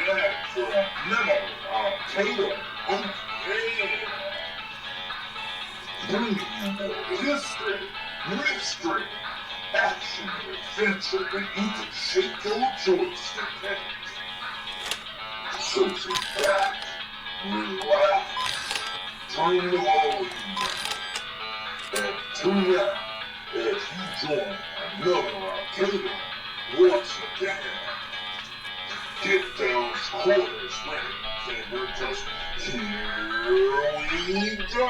time for a memo arcade. Bringing you more history, mystery, action, adventure, and you can shake your joystick. So sit back, relax, turn the volume down, and tune out as you join another arcade once again. Get those quarters ready, Xander, because here we go!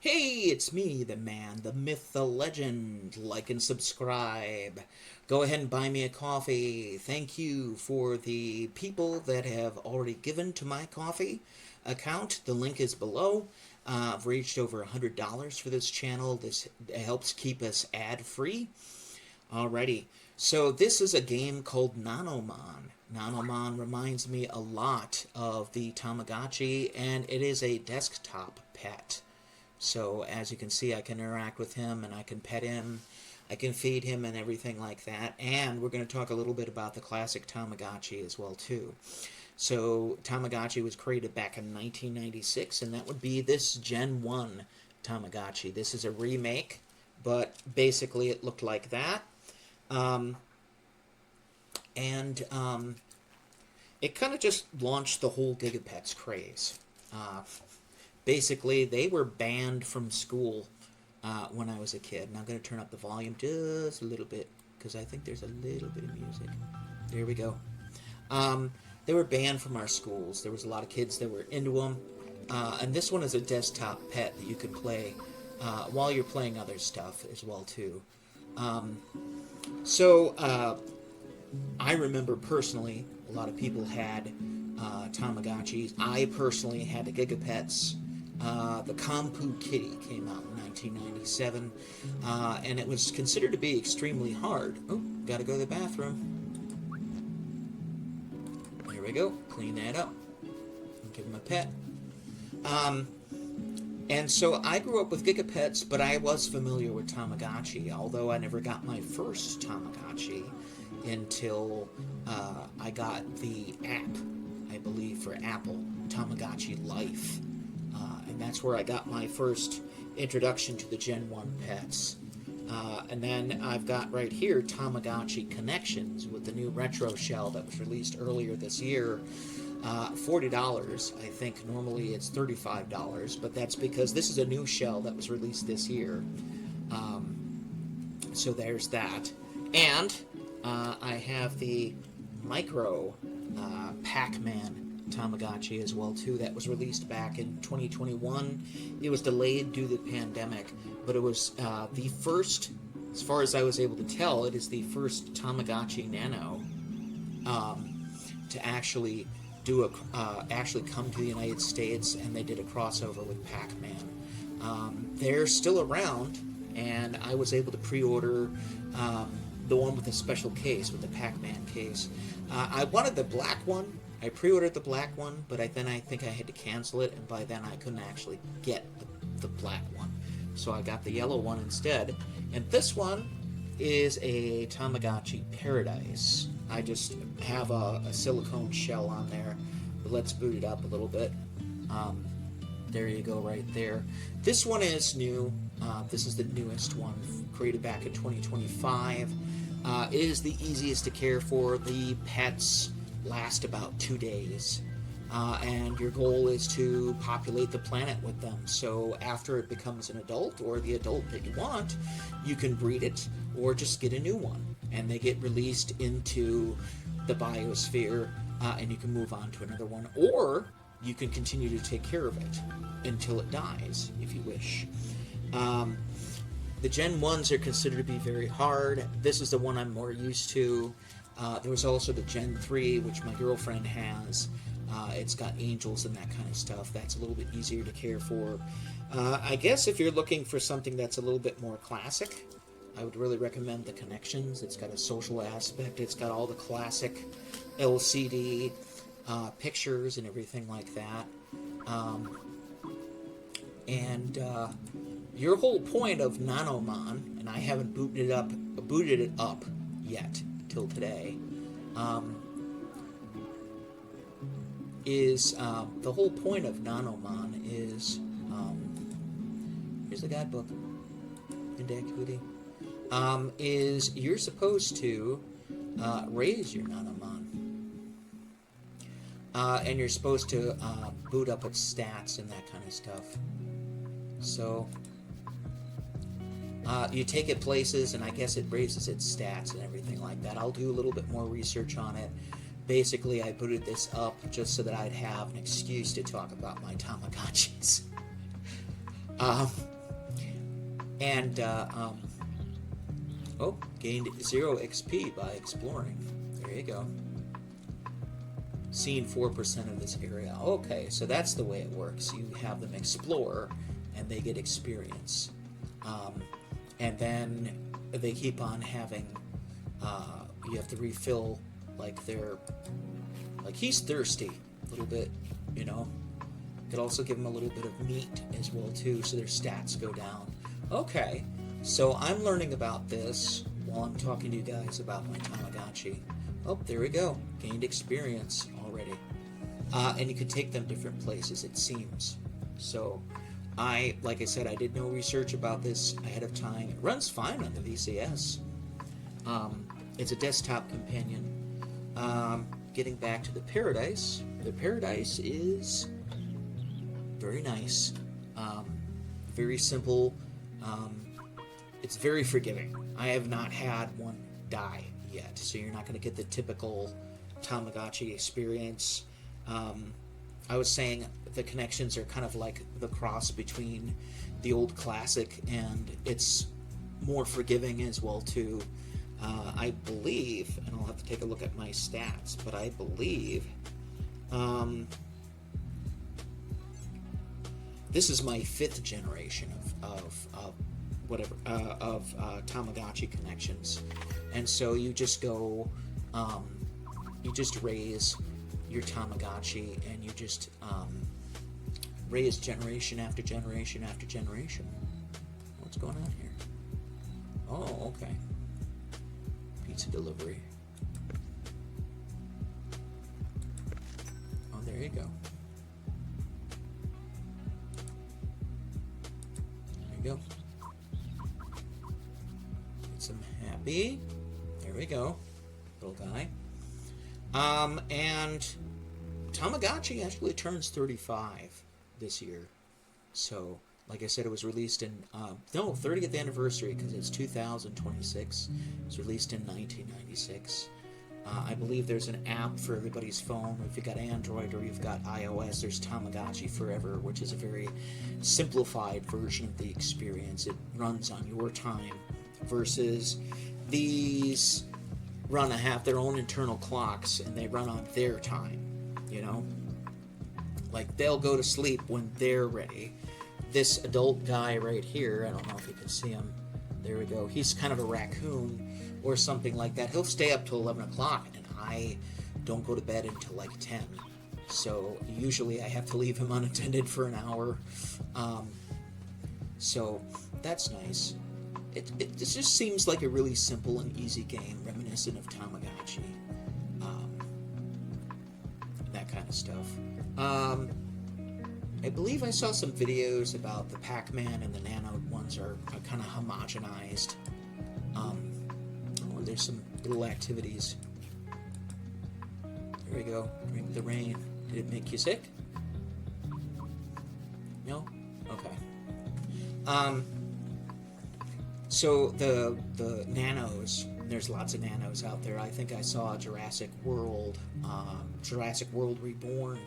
Hey, it's me, the man, the myth, the legend. Like and subscribe. Go ahead and buy me a coffee. Thank you for the people that have already given to my coffee account. The link is below. I've reached over $100 for this channel. This helps keep us ad-free. Alrighty, so this is a game called Nanomon. Nanomon reminds me a lot of the Tamagotchi, and it is a desktop pet. So as you can see, I can interact with him, and I can pet him, I can feed him, and everything like that. And we're going to talk a little bit about the classic Tamagotchi as well, too. So Tamagotchi was created back in 1996, and that would be this Gen 1 Tamagotchi. This is a remake, but basically it looked like that. It kind of just launched the whole Gigapets craze. Basically, they were banned from school when I was a kid. And I'm going to turn up the volume just a little bit, because I think there's a little bit of music. There we go. They were banned from our schools. There was a lot of kids that were into them. And this one is a desktop pet that you can play while you're playing other stuff as well, too. I remember personally, a lot of people had Tamagotchis. I personally had the Gigapets. The Compu Kitty came out in 1997, and it was considered to be extremely hard. Oh, gotta go to the bathroom. There we go. Clean that up. Give him a pet. And so I grew up with Gigapets, but I was familiar with Tamagotchi, although I never got my first Tamagotchi until I got the app, I believe, for Apple, Tamagotchi Life. And that's where I got my first introduction to the Gen 1 pets. And then I've got right here Tamagotchi Connections with the new retro shell that was released earlier this year. $40, I think normally it's $35, but that's because this is a new shell that was released this year. So there's that. And I have the Micro Pac-Man Tamagotchi as well too, that was released back in 2021. It was delayed due to the pandemic, but it was the first, as far as I was able to tell, it is the first Tamagotchi Nano to actually do actually come to the United States, and they did a crossover with Pac-Man. They're still around, and I was able to pre-order the one with the special case, with the Pac-Man case. I wanted the black one. I pre-ordered the black one, but then I think I had to cancel it, and by then I couldn't actually get the black one. So I got the yellow one instead. And this one is a Tamagotchi Paradise. I just have a silicone shell on there. But let's boot it up a little bit. There you go, right there. This one is new. This is the newest one, created back in 2025. It is the easiest to care for. The pets last about 2 days. And your goal is to populate the planet with them. So after it becomes an adult, or the adult that you want, you can breed it or just get a new one. And they get released into the biosphere, and you can move on to another one. Or you can continue to take care of it until it dies, if you wish. The Gen 1s are considered to be very hard. This is the one I'm more used to. There was also the Gen 3, which my girlfriend has. It's got angels and that kind of stuff. That's a little bit easier to care for. I guess if you're looking for something that's a little bit more classic, I would really recommend the Connections. It's got a social aspect. It's got all the classic LCD pictures and everything like that. Your whole point of Nanomon, and I haven't booted it up yet till today, is the whole point of Nanomon is here's the guidebook, Indacuity, is you're supposed to raise your Nanomon, and you're supposed to boot up its stats and that kind of stuff. So you take it places, and I guess it raises its stats and everything like that. I'll do a little bit more research on it. Basically, I booted this up just so that I'd have an excuse to talk about my Tamagotchis. Gained 0 XP by exploring. There you go. Seen 4% of this area. Okay, so that's the way it works. You have them explore, and they get experience. And then they keep on having, you have to refill, he's thirsty a little bit, you know. Could also give him a little bit of meat as well too, so their stats go down. Okay, so I'm learning about this while I'm talking to you guys about my Tamagotchi. Oh, there we go. Gained experience already. And you could take them different places, it seems. So, like I said, I did no research about this ahead of time. It runs fine on the VCS. It's a desktop companion. Getting back to the Paradise. The Paradise is very nice. Very simple. It's very forgiving. I have not had one die yet, so you're not going to get the typical Tamagotchi experience. I was saying the Connections are kind of like the cross between the old classic, and it's more forgiving as well too. I believe, and I'll have to take a look at my stats, but I believe this is my 5th generation of Tamagotchi Connections, and so you just go, you just raise your Tamagotchi, and you just raise generation after generation after generation. What's going on here? Oh, okay. Pizza delivery. Oh, there you go. There you go. Get some happy. There we go. Little guy. And Tamagotchi actually turns 35 this year. So, like I said, it was released in, 30th anniversary, because it's 2026. It was released in 1996. I believe there's an app for everybody's phone. If you've got Android or you've got iOS, there's Tamagotchi Forever, which is a very simplified version of the experience. It runs on your time, versus these have their own internal clocks, and they run on their time, you know? Like, they'll go to sleep when they're ready. This adult guy right here, I don't know if you can see him, there we go, he's kind of a raccoon or something like that. He'll stay up till 11 o'clock, and I don't go to bed until like 10. So usually I have to leave him unattended for an hour. So that's nice. It just seems like a really simple and easy game, reminiscent of Tamagotchi. That kind of stuff. I believe I saw some videos about the Pac-Man and the Nano ones are kind of homogenized. There's some little activities. There we go. Drink the rain. Did it make you sick? No? Okay. So the nanos, there's lots of nanos out there. I think I saw Jurassic World Reborn.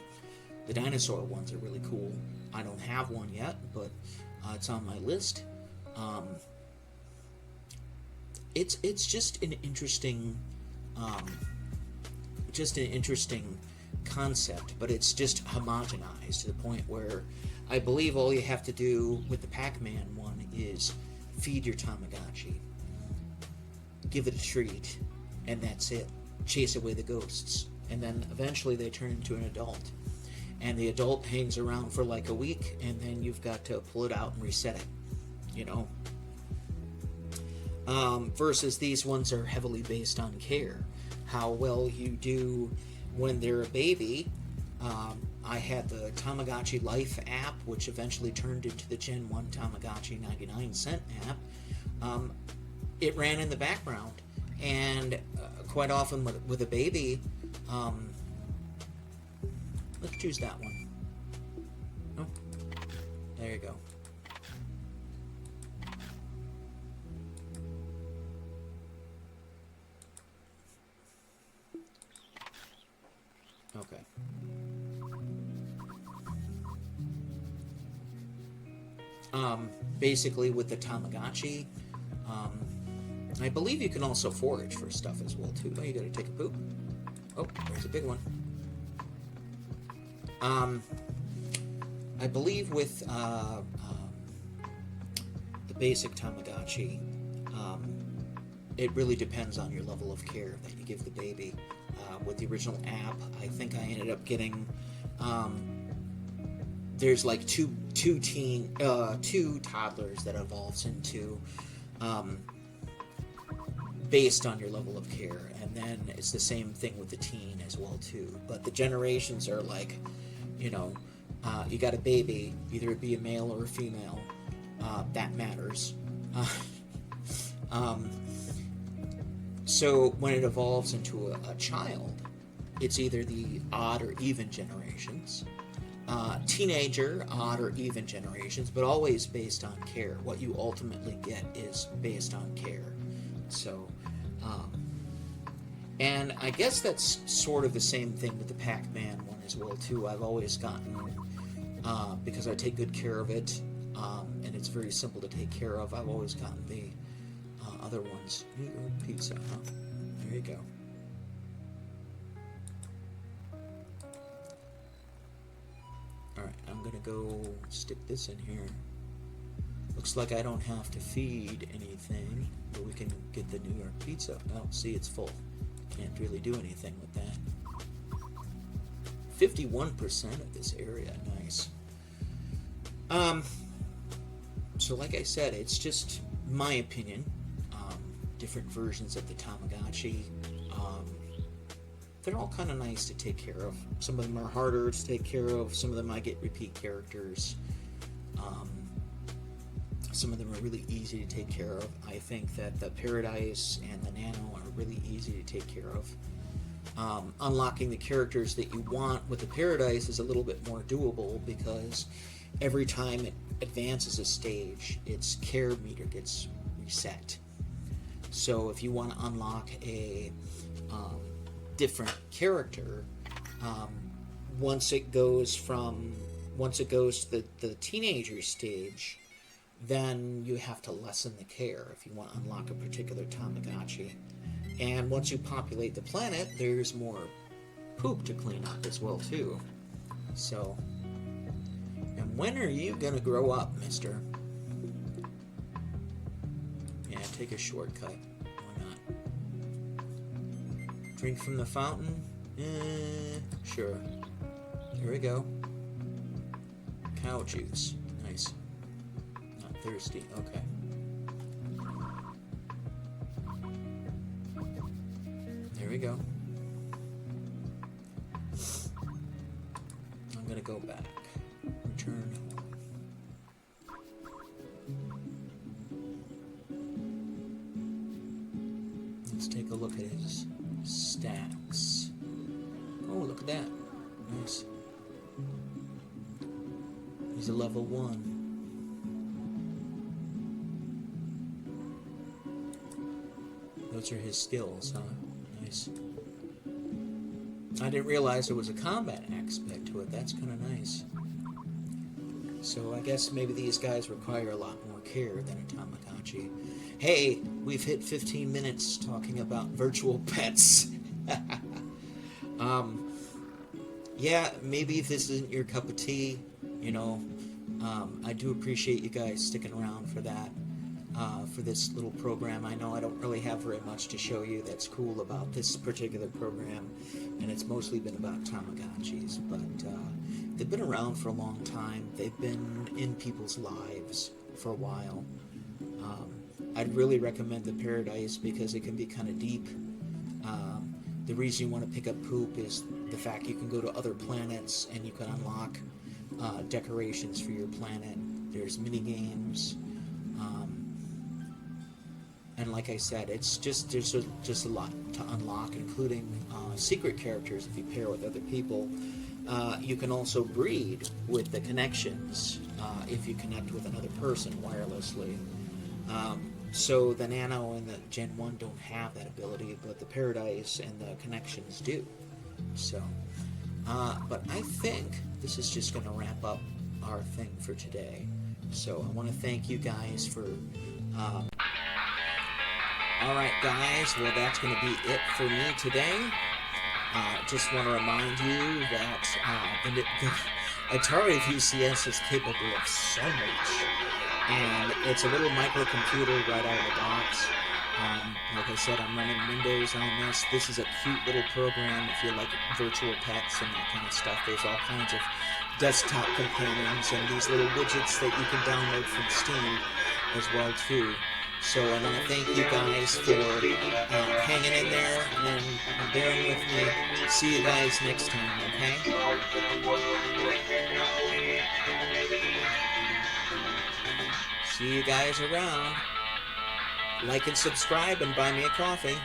The dinosaur ones are really cool. I don't have one yet, but it's on my list. It's just an interesting concept, but it's just homogenized to the point where I believe all you have to do with the Pac-Man one is feed your Tamagotchi, give it a treat, and that's it. Chase away the ghosts. And then eventually they turn into an adult. And the adult hangs around for like a week, and then you've got to pull it out and reset it, you know? Versus these ones are heavily based on care. How well you do when they're a baby. I had the Tamagotchi Life app, which eventually turned into the Gen 1 Tamagotchi 99-cent app. It ran in the background, and quite often with a baby, let's choose that one. Oh, there you go. Okay. Basically with the Tamagotchi, I believe you can also forage for stuff as well too. Oh, you gotta take a poop. Oh, there's a big one. I believe with the basic Tamagotchi, it really depends on your level of care that you give the baby. With the original app, I think I ended up getting there's like two toddlers that evolves into based on your level of care, and then it's the same thing with the teen as well too. But the generations are like, you know, you got a baby, either it be a male or a female, that matters. So when it evolves into a child, it's either the odd or even generations. Teenager, odd or even generations, but always based on care. What you ultimately get is based on care. So, and I guess that's sort of the same thing with the Pac-Man one as well too. I've always gotten, because I take good care of it, and it's very simple to take care of, I've always gotten the other ones. New York pizza, huh? There you go. Alright, I'm gonna go stick this in here. Looks like I don't have to feed anything, but we can get the New York pizza. Oh, see, it's full. Can't really do anything with that. 51% of this area, nice. So like I said, it's just my opinion. Different versions of the Tamagotchi. They're all kind of nice to take care of. Some of them are harder to take care of. Some of them I get repeat characters. Some of them are really easy to take care of. I think that the Paradise and the Nano are really easy to take care of. Unlocking the characters that you want with the Paradise is a little bit more doable because every time it advances a stage, its care meter gets reset. So if you want to unlock a different character, once it goes to the teenager stage, then you have to lessen the care if you want to unlock a particular Tamagotchi. And once you populate the planet, there's more poop to clean up as well too. So, and when are you gonna grow up, mister? Yeah, take a shortcut. Why not? Drink from the fountain? Sure. There we go. Cow juice. Nice. Not thirsty. Okay. There we go. I'm gonna go back. Return home. Let's take a look at his stats. Oh, look at that. Nice. He's a level 1. Those are his skills, huh? Nice. I didn't realize there was a combat aspect to it. That's kind of nice. So I guess maybe these guys require a lot more care than a Tamagotchi. Hey, we've hit 15 minutes talking about virtual pets. yeah, maybe if this isn't your cup of tea, you know, I do appreciate you guys sticking around for that, for this little program. I know I don't really have very much to show you that's cool about this particular program, and it's mostly been about Tamagotchis, but they've been around for a long time. They've been in people's lives for a while. I'd really recommend the Paradise because it can be kind of deep. The reason you want to pick up poop is the fact you can go to other planets and you can unlock decorations for your planet. There's mini games, and like I said, it's just there's just a lot to unlock, including secret characters if you pair with other people. You can also breed with the connections if you connect with another person wirelessly. So the Nano and the Gen 1 don't have that ability, but the Paradise and the connections do. So, but I think this is just going to wrap up our thing for today. So I want to thank you guys for... Alright guys, well that's going to be it for me today. Just want to remind you that the Atari VCS is capable of so much. And it's a little microcomputer right out of the box. Like I said, I'm running Windows on this. This is a cute little program if you like virtual pets and that kind of stuff. There's all kinds of desktop companions and these little widgets that you can download from Steam as well too. So I want to thank you guys for hanging in there and bearing with me. See you guys next time, okay? See you guys around. Like and subscribe and buy me a coffee.